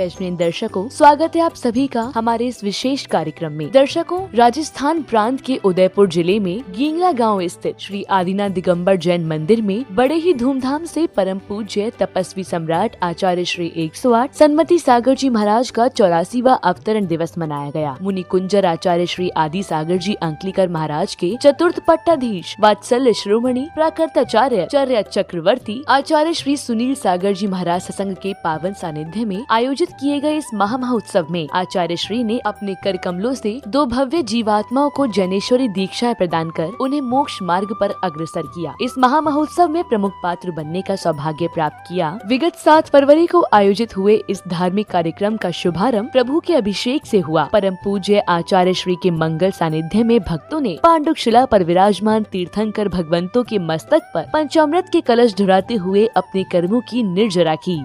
अजमेर दर्शकों, स्वागत है आप सभी का हमारे इस विशेष कार्यक्रम में। दर्शकों, राजस्थान प्रांत के उदयपुर जिले में गींगला गांव स्थित श्री आदिनाथ दिगंबर जैन मंदिर में बड़े ही धूमधाम से परम पूज्य तपस्वी सम्राट आचार्य श्री 108 सन्मति सागर जी महाराज का 84वां अवतरण दिवस मनाया गया। मुनि कुंजर आचार्य श्री आदि सागर जी अंकलीकर महाराज के चतुर्थ पट्टाधीश वात्सल्य श्रोमणी प्राकृताचार्य चर्या चक्रवर्ती आचार्य श्री सुनील सागर जी महाराज सत्संग के पावन सानिध्य में आयोजित किए गए इस महामहोत्सव में आचार्य श्री ने अपने कर कमलों से 2 भव्य जीवात्माओं को जैनेश्वरी दीक्षाएं प्रदान कर उन्हें मोक्ष मार्ग पर अग्रसर किया। इस महामहोत्सव में प्रमुख पात्र बनने का सौभाग्य प्राप्त किया। विगत 7 फरवरी को आयोजित हुए इस धार्मिक कार्यक्रम का शुभारंभ प्रभु के अभिषेक से हुआ। परम पूज्य आचार्य श्री के मंगल सानिध्य में भक्तों ने पांडुक शिला पर विराजमान तीर्थंकर भगवंतों के मस्तक पर पंचामृत के कलश ढुराते हुए अपने कर्मों की निर्जरा की।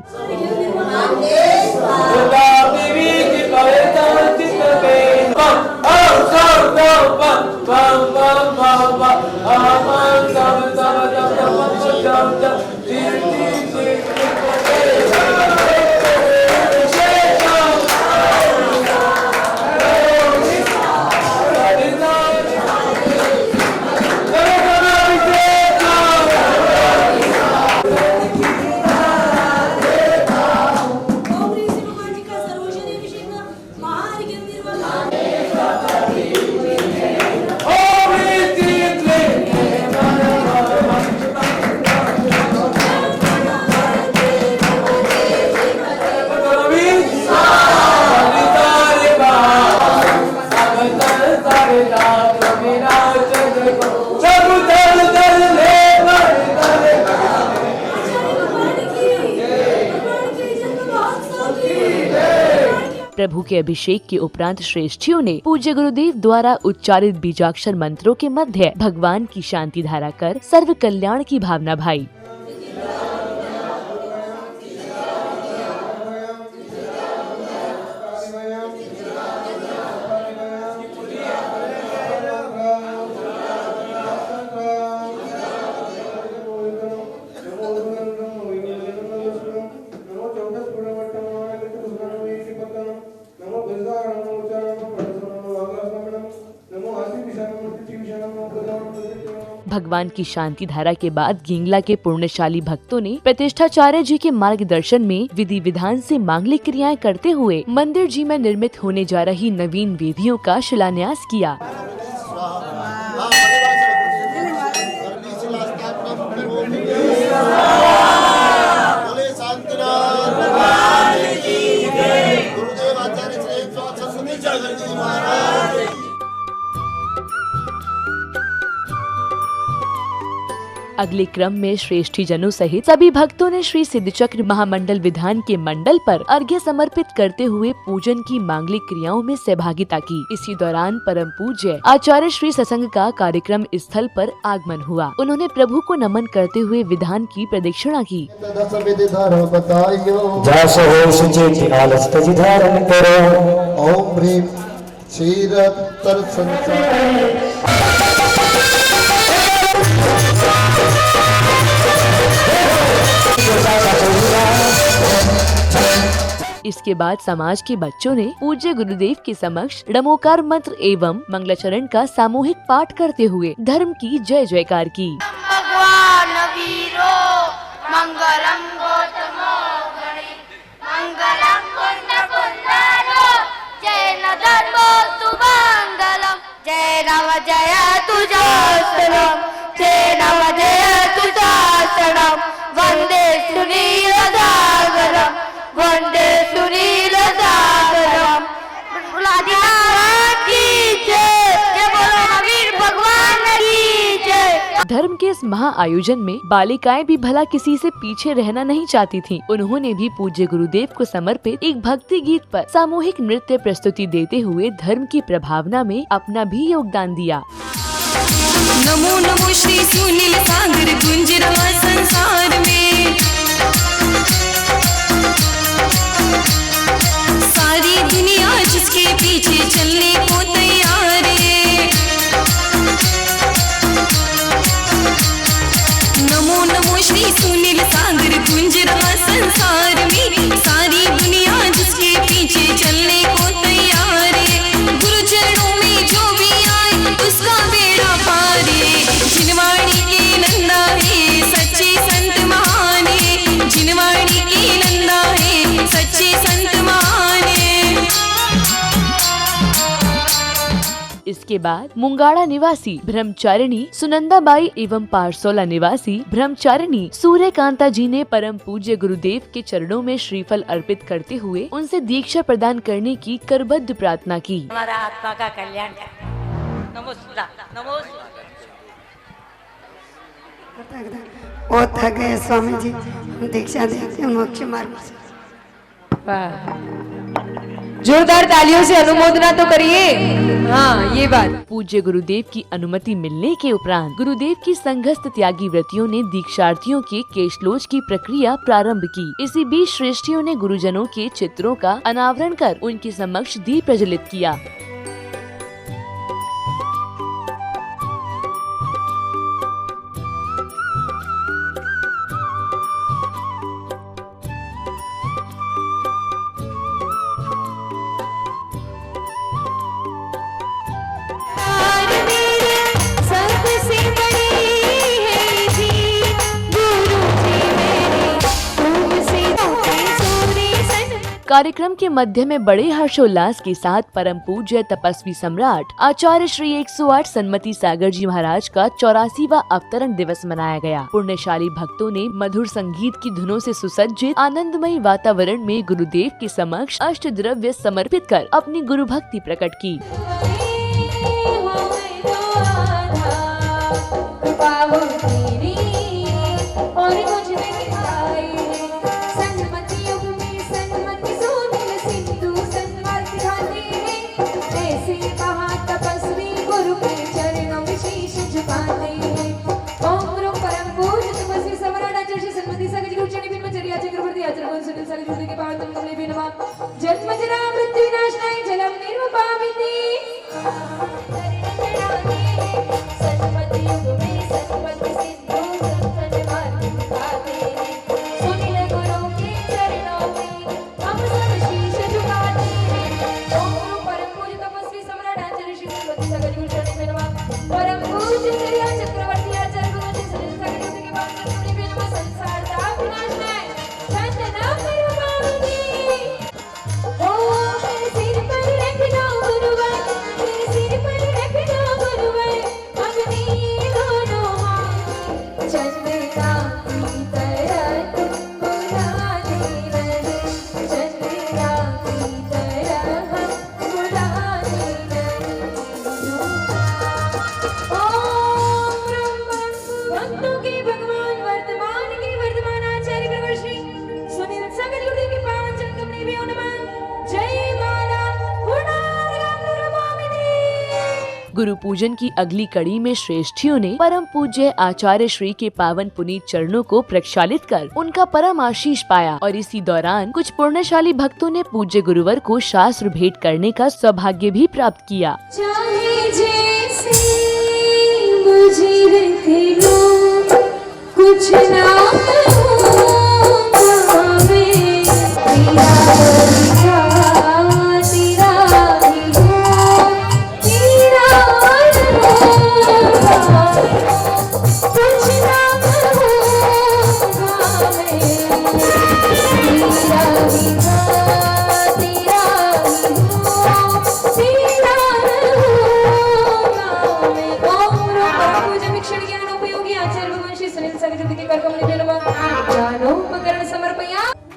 प्रभु के अभिषेक के उपरांत श्रेष्ठियों ने पूज्य गुरुदेव द्वारा उच्चारित बीजाक्षर मंत्रों के मध्य भगवान की शांति धारा कर सर्व कल्याण की भावना भाई। भगवान की शांति धारा के बाद गींगला के पुण्यशाली भक्तों ने प्रतिष्ठाचार्य जी के मार्गदर्शन में विधि विधान से मांगलिक क्रियाएं करते हुए मंदिर जी में निर्मित होने जा रही नवीन वेदियों का शिलान्यास किया। अगले क्रम में श्रेष्ठी जनों सहित सभी भक्तों ने श्री सिद्धचक्र महामंडल विधान के मंडल पर अर्घ्य समर्पित करते हुए पूजन की मांगलिक क्रियाओं में सहभागिता की। इसी दौरान परम पूज्य आचार्य श्री सत्संग का कार्यक्रम स्थल पर आगमन हुआ। उन्होंने प्रभु को नमन करते हुए विधान की प्रदक्षिणा की। इसके बाद समाज के बच्चों ने पूज्य गुरुदेव के समक्ष नमोकार मंत्र एवं मंगलाचरण का सामूहिक पाठ करते हुए धर्म की जय जयकार की। भगवान वीरो मंगलम गौतमो गणे मंगलम कुंद कुंदरो जय न धर्मो सुमंगलम जय राम जय तुझासनम जय राम जय तुझासनम वंदे सुनील सागरम वंदे सुनील सागरम। धर्म के इस महा आयोजन में बालिकाएं भी भला किसी से पीछे रहना नहीं चाहती थीं। उन्होंने भी पूज्य गुरुदेव को समर्पित एक भक्ति गीत पर सामूहिक नृत्य प्रस्तुति देते हुए धर्म की प्रभावना में अपना भी योगदान दिया। नमो नमो श्री सुनील सागर गुंज रहा संसार में, सारी दुनिया जिसके पीछे चलने को तैयार है। नमो नमो श्री सुनील सागर गुंज रहा संसार में, सारी दुनिया जिसके इसके बाद मुंगाड़ा निवासी ब्रह्मचारिणी सुनंदाबाई एवं पारसोला निवासी ब्रह्मचारिणी सूर्यकांता जी ने परम पूज्य गुरुदेव के चरणों में श्रीफल अर्पित करते हुए उनसे दीक्षा प्रदान करने की करबद्ध प्रार्थना की। हमारा आत्मा का कल्याण कर। नमो वो थक गए स्वामी जी, दीक्षा देते मोक्ष मार्ग से। जोरदार तालियों से अनुमोदना तो करिए। हाँ, ये बात। पूज्य गुरुदेव की अनुमति मिलने के उपरांत गुरुदेव की संघस्थ त्यागी व्रतियों ने दीक्षार्थियों के केशलोच की प्रक्रिया प्रारंभ की। इसी बीच श्रेष्ठियों ने गुरुजनों के चित्रों का अनावरण कर उनके समक्ष दीप प्रज्वलित किया। कार्यक्रम के मध्य में बड़े हर्षोल्लास के साथ परम पूज्य तपस्वी सम्राट आचार्य श्री 108 सन्मति सागर जी महाराज का 84वां अवतरण दिवस मनाया गया। पुण्यशाली भक्तों ने मधुर संगीत की धुनों से सुसज्जित आनंदमयी वातावरण में गुरुदेव के समक्ष अष्ट द्रव्य समर्पित कर अपनी गुरु भक्ति प्रकट की। जन्म जरा मृत्यु विनाशनाय जलम निर्वपामिति सन्मति युग में सन्मति सिंधु संतन मार्ग दिखाते हैं। सुनिल गुरु के चरणों में हम सब शीश झुकाते हैं। ओम गुरु परम पूज्य तपस्वी सम्राट आचार्य श्री सन्मति सागर गुरु चरण में नमः। परम पूज्य चर्या चक्रवर्ती आचार्य गुरु जी सन्मति सागर गुरु के बाद में नमः। संसार ताप विनाशनाय संत नाम निर्वपामिति। गुरु पूजन की अगली कड़ी में श्रेष्ठियों ने परम पूज्य आचार्य श्री के पावन पुनीत चरणों को प्रक्षालित कर उनका परम आशीष पाया और इसी दौरान कुछ पुण्यशाली भक्तों ने पूज्य गुरुवर को शास्त्र भेंट करने का सौभाग्य भी प्राप्त किया। चाहे जैसे मुझे रख लो, कुछ ना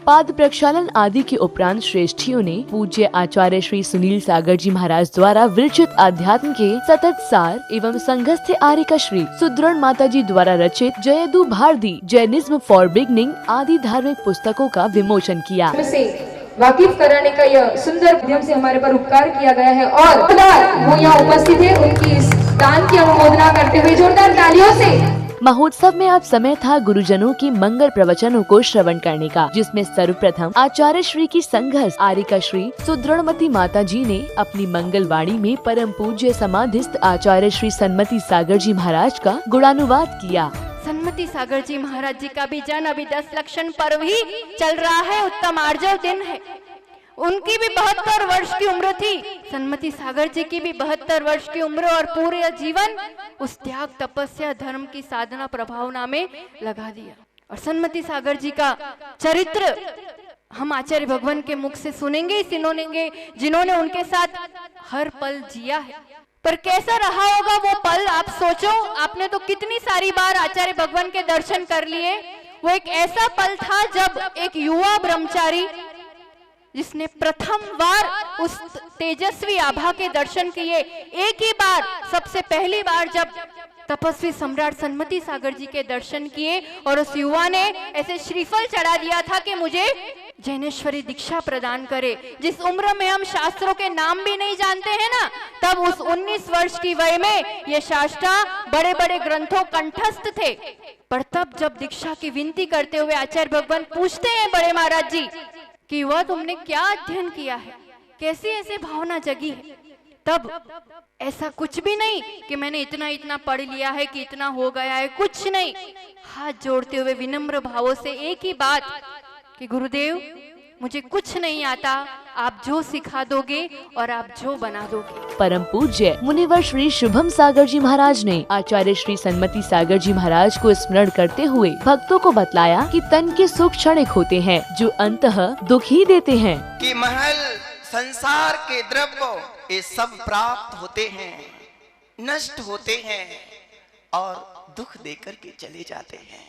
पाद प्रक्षालन आदि के उपरांत श्रेष्ठियों ने पूज्य आचार्य श्री सुनील सागर जी महाराज द्वारा विरचित अध्यात्म के सतत सार एवं संघस्थ आर्यका श्री सुदृढ़ माता जी द्वारा रचित जयदु भारती जैनिज्म फॉर बिगनिंग आदि धार्मिक पुस्तकों का विमोचन किया। वाकिफ कराने का यह सुंदर माध्यम से हमारे पर उपकार किया गया है और वो यहाँ उपस्थित है, उनकी इस दान की अनुमोदना करते हुए जोरदार तालियों से। महोत्सव में अब समय था गुरुजनों की मंगल प्रवचनों को श्रवण करने का, जिसमें सर्वप्रथम आचार्य श्री की संघस्थ आर्यका श्री सुदृढ़मती माता जी ने अपनी मंगल वाणी में परम पूज्य समाधिस्थ आचार्य श्री सन्मति सागर जी महाराज का गुणानुवाद किया। सन्मति सागर जी महाराज जी का भी जन्म अभी 10 लक्षण पर्व ही चल रहा है, उत्तम आर्जव दिन है। उनकी भी 72 वर्ष की उम्र थी, सन्मति सागर जी की भी 72 वर्ष की उम्र और पूरे जीवन उस त्याग तपस्या धर्म की साधना प्रभावना में लगा दिया। और सन्मति सागर जी का चरित्र हम आचार्य भगवान के मुख से सुनेंगे, जिन्होंने उनके साथ हर पल जिया है। पर कैसा रहा होगा वो पल, आप सोचो। आपने तो कितनी सारी बार आचार्य भगवान के दर्शन कर लिए। वो एक ऐसा पल था जब एक युवा ब्रह्मचारी जिसने प्रथम बार उस तेजस्वी आभा के दर्शन किए, एक ही बार, सबसे पहली बार जब तपस्वी सम्राट सन्मति सागर जी के दर्शन किए, और उस युवा ने ऐसे श्रीफल चढ़ा दिया था कि मुझे जैनेश्वरी दीक्षा प्रदान करे। जिस उम्र में हम शास्त्रों के नाम भी नहीं जानते हैं ना, तब उस 19 वर्ष की वय में ये शास्त्रा बड़े बड़े ग्रंथों कंठस्थ थे। पर तब जब दीक्षा की विनती करते हुए आचार्य भगवान पूछते हैं बड़े महाराज जी कि युवा तुमने क्या अध्ययन किया है, कैसी ऐसी भावना जगी है, तब ऐसा कुछ भी नहीं कि मैंने इतना इतना पढ़ लिया है कि इतना हो गया है, कुछ नहीं। हाथ जोड़ते हुए विनम्र भावों से एक ही बात कि गुरुदेव मुझे कुछ नहीं आता, आप जो सिखा दोगे और आप जो बना दोगे। परम पूज्य मुनिवर श्री शुभम सागर जी महाराज ने आचार्य श्री सन्मति सागर जी महाराज को स्मरण करते हुए भक्तों को बतलाया कि तन के सुख क्षणिक होते हैं, जो अंततः दुख ही देते हैं। कि महल संसार के द्रव्य ये सब प्राप्त होते हैं, नष्ट होते हैं और दुख देकर के चले जाते हैं।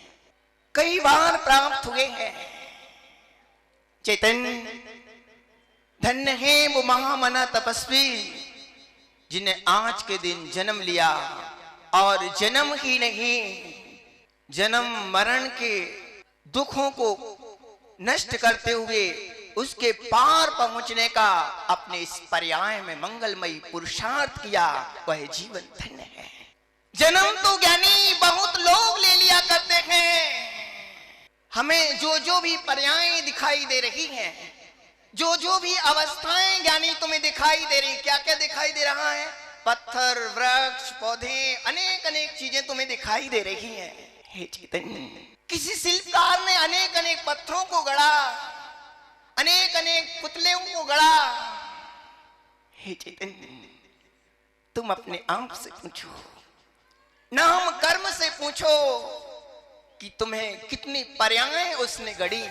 कई बार प्राप्त हुए हैं। चैतन्य धन्य है वो महामना तपस्वी जिन्हें आज के दिन जन्म लिया, और जन्म ही नहीं, जन्म मरण के दुखों को नष्ट करते हुए उसके पार पहुंचने का अपने इस पर्याय में मंगलमयी पुरुषार्थ किया, वह जीवन धन्य है। जन्म तो ज्ञानी बहुत लोग ले लिया करते हैं। हमें जो जो भी पर्याय दिखाई दे रही हैं, जो जो भी अवस्थाएं ज्ञानी तुम्हें दिखाई दे रही, क्या क्या दिखाई दे रहा है? पत्थर, वृक्ष, पौधे, अनेक अनेक चीजें तुम्हें दिखाई दे रही हैं। हे चैतन्य, किसी शिल्पकार ने अनेक अनेक पत्थरों को गढ़ा, अनेक अनेक पुतलों को गढ़ा। हे चैतन्य, तुम अपने आप से पूछो, नाम कर्म से पूछो कि तुम्हें कितनी पर्याय उसने गढ़ी।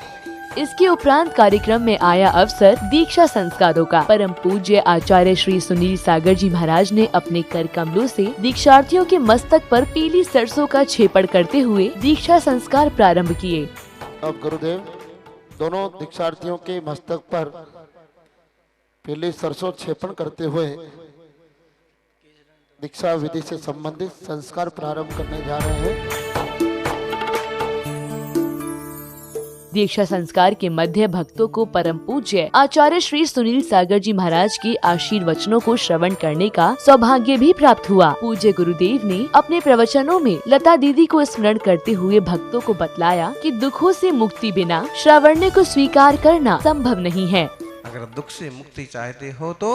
इसके उपरांत कार्यक्रम में आया अवसर दीक्षा संस्कारों का। परम पूज्य आचार्य श्री सुनील सागर जी महाराज ने अपने कर कमलों से दीक्षार्थियों के मस्तक पर पीली सरसों का छेपड़ करते हुए दीक्षा संस्कार प्रारंभ किए। अब गुरुदेव दोनों दीक्षार्थियों के मस्तक पर पीली सरसों छेपण करते हुए दीक्षा विधि से संबंधित संस्कार प्रारंभ करने जा रहे हैं। दीक्षा संस्कार के मध्य भक्तों को परम पूज्य आचार्य श्री सुनील सागर जी महाराज के आशीर्वचनों को श्रवण करने का सौभाग्य भी प्राप्त हुआ। पूज्य गुरुदेव ने अपने प्रवचनों में लता दीदी को स्मरण करते हुए भक्तों को बतलाया कि दुखों से मुक्ति बिना श्रावण्य को स्वीकार करना संभव नहीं है। अगर दुख से मुक्ति चाहते हो तो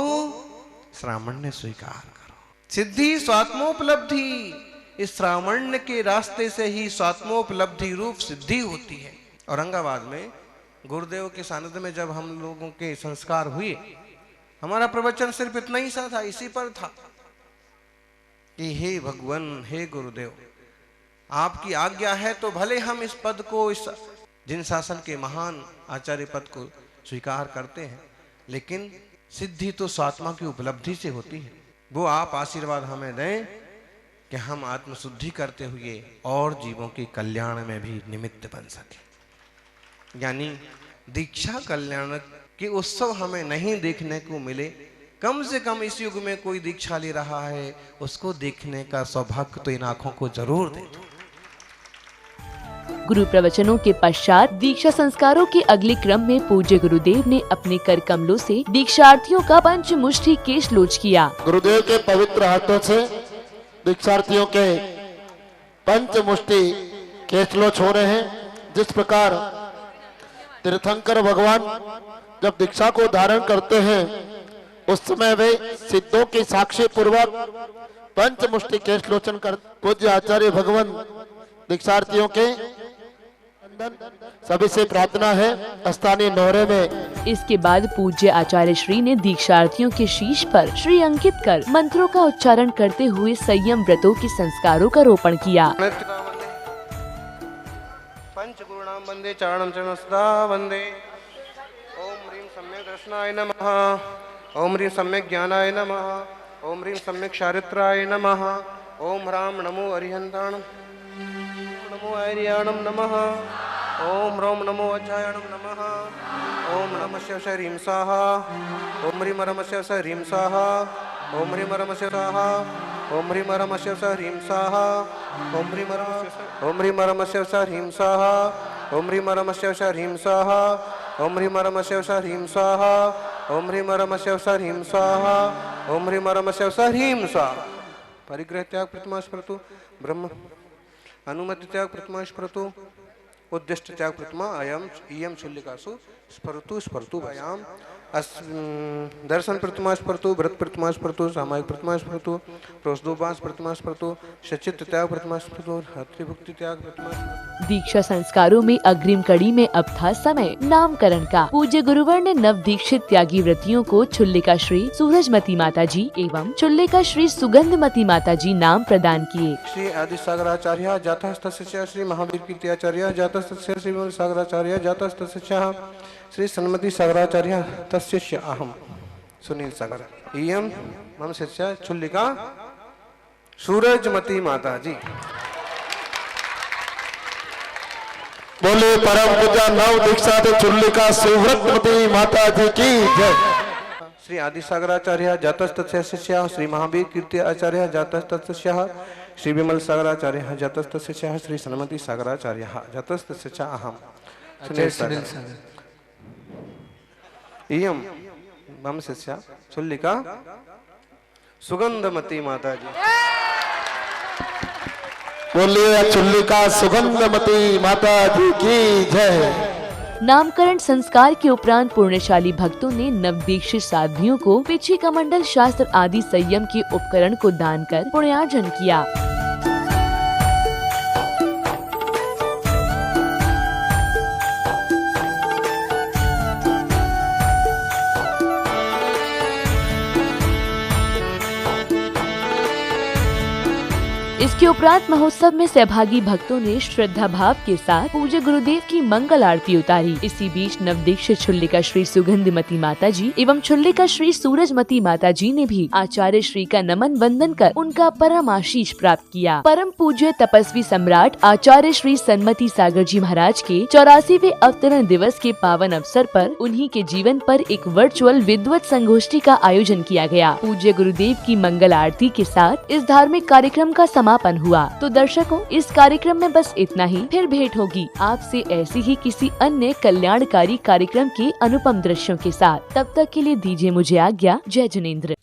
श्रावण्य स्वीकार करो। सिद्धि स्वात्मोपलब्धि, इस श्रावण्य के रास्ते से ही स्वात्मोपलब्धि रूप सिद्धि होती है। औरंगाबाद में गुरुदेव के सानिध्य में जब हम लोगों के संस्कार हुए, हमारा प्रवचन सिर्फ इतना ही सा था, इसी पर था कि हे भगवान, हे गुरुदेव, आपकी आज्ञा है तो भले हम इस पद को, इस जिन शासन के महान आचार्य पद को स्वीकार करते हैं, लेकिन सिद्धि तो स्वात्मा की उपलब्धि से होती है। वो आप आशीर्वाद हमें दें कि हम आत्मशुद्धि करते हुए और जीवों के कल्याण में भी निमित्त बन सके। यानी दीक्षा कल्याण के उत्सव हमें नहीं देखने को मिले, कम से कम इस युग में कोई दीक्षा ले रहा है उसको देखने का सौभाग्य तो इन आंखों को जरूर दे दो। गुरु प्रवचनों के पश्चात दीक्षा संस्कारों के अगले क्रम में पूज्य गुरुदेव ने अपने कर कमलों से दीक्षार्थियों का पंचमुष्टि केशलोच किया। गुरुदेव के पवित्र हाथों से दीक्षार्थियों के पंचमुष्टि केशलोच हो रहे हैं। जिस प्रकार तीर्थंकर भगवान जब दीक्षा को धारण करते हैं उस समय वे सिद्धों के साक्षी पूर्वक पंचमुष्टि केशलोचन कर पूज्य आचार्य भगवान दीक्षार्थियों के सभी से प्रार्थना है स्थानीय नौरे में। इसके बाद पूज्य आचार्य श्री ने दीक्षार्थियों के शीश पर श्री अंकित कर मंत्रों का उच्चारण करते हुए संयम व्रतों के संस्कारों का रोपण किया। पंचगुरुणाम वंदे चरणम चरण सदा वंदे। ओम ह्रीं सम्यक दर्शनाय नमः, ओम ह्रीं सम्यक ज्ञानाय नमः, ओम ह्रीं सम्यक् चारित्राय नमः। ओम ह्रां नमो अरिहन्ताणं नमो आर्याणं नमः। ओम ह्रौं नमो अज्जायाणं नमः। ओम नमः शिवाय ह्रीं स्वाहा। ओम ह्रीं नमः शिवाय ह्रीं स्वाहा। ओम ह्रीं नमः शिवाय स्वाहा। ओम ह्रीं नमः शिवाय ह्रीं स्वाहा। ओम ह्रीं नमः शिवाय ह्रीं स्वाहा। ओम ह्रीं नमः शिवाय ह्रीं स्वाहा। ओम ह्रीं नमः शिवाय ह्रीं स्वाहा। ओम ह्रीं नमः शिवाय ह्रीं स्वाहा। ओम ह्रीं नमः शिवाय ह्रीं स्वाहा। परिग्रह त्याग प्रतिमा स्मृतु। ब्रह्म अनुमति त्याग प्रतिमा स्मृतु। उद्दिष्ट त्याग प्रतिमा अयम इयम चुल्लिकासु स्फुरतु स्फुरतु भयाम। दर्शन प्रतिमा स्फुरतु। व्रत प्रतिमा स्फुरतु। सामायिक प्रतिमा स्फुरतु। प्रोषदोपास प्रतिमा स्फुरतु। सचित त्याग प्रतिमा स्फुरतु। हत्रिभुक्ति त्याग प्रतिमा। दीक्षा संस्कारों में अग्रिम कड़ी में अब था समय नामकरण का। पूज्य गुरुवर ने नव दीक्षित त्यागी व्रतियों को चुल्लिका श्री सूरजमती माता जी एवं चुल्लिका श्री सुगंधमती माता जी नाम प्रदान किए। श्री आदि सागराचार्य जातस्तस्य श्री महावीर कीर्त्याचार्य जातस्तस्य श्री सागराचार्य जातस्तस्य श्री सन्मति सागराचार्य तस्य अहम सुनील सागर। इयं मम शिष्या चुल्लिका सूरजमती माता जी। बोले परम पूजा नव दीक्षा चुल्लिका सुव्रतमती माता जी की जय। श्री आदि सागराचार्य जातस्तस्य शिष्य श्री महावीर कीर्ति आचार्य जातस्तस्य श्री विमल सागराचार्य जातस्तस्य श्री सन्मति सागराचार्य जातस्तस्य अहम सुनील सागर। इयं मम शिष्या चुल्लिका सुगंधमती माता जी। बोलिए चुल्लिका सुगंधमती माता जी की जय। नामकरण संस्कार के उपरांत पुण्यशाली भक्तों ने नवदीक्षित साध्वियों को पिछी कमंडल शास्त्र आदि संयम के उपकरण को दान कर पुण्यार्जन किया। इसके उपरांत महोत्सव में सहभागी भक्तों ने श्रद्धा भाव के साथ पूज्य गुरुदेव की मंगल आरती उतारी। इसी बीच नवदीक्षित चुल्लिका श्री सुगंधमती माता जी एवं चुल्लिका श्री सूरजमती माता जी ने भी आचार्य श्री का नमन वंदन कर उनका परम आशीष प्राप्त किया। परम पूज्य तपस्वी सम्राट आचार्य श्री सन्मति सागर जी महाराज के 84वें अवतरण दिवस के पावन अवसर पर उन्हीं के जीवन पर एक वर्चुअल विद्वत संगोष्ठी का आयोजन किया गया। पूज्य गुरुदेव की मंगल आरती के साथ इस धार्मिक कार्यक्रम का समापन हुआ। तो दर्शकों, इस कार्यक्रम में बस इतना ही। फिर भेंट होगी आपसे ऐसी ही किसी अन्य कल्याणकारी कार्यक्रम के अनुपम दृश्यों के साथ। तब तक के लिए दीजिए मुझे आज्ञा। जय जिनेंद्र।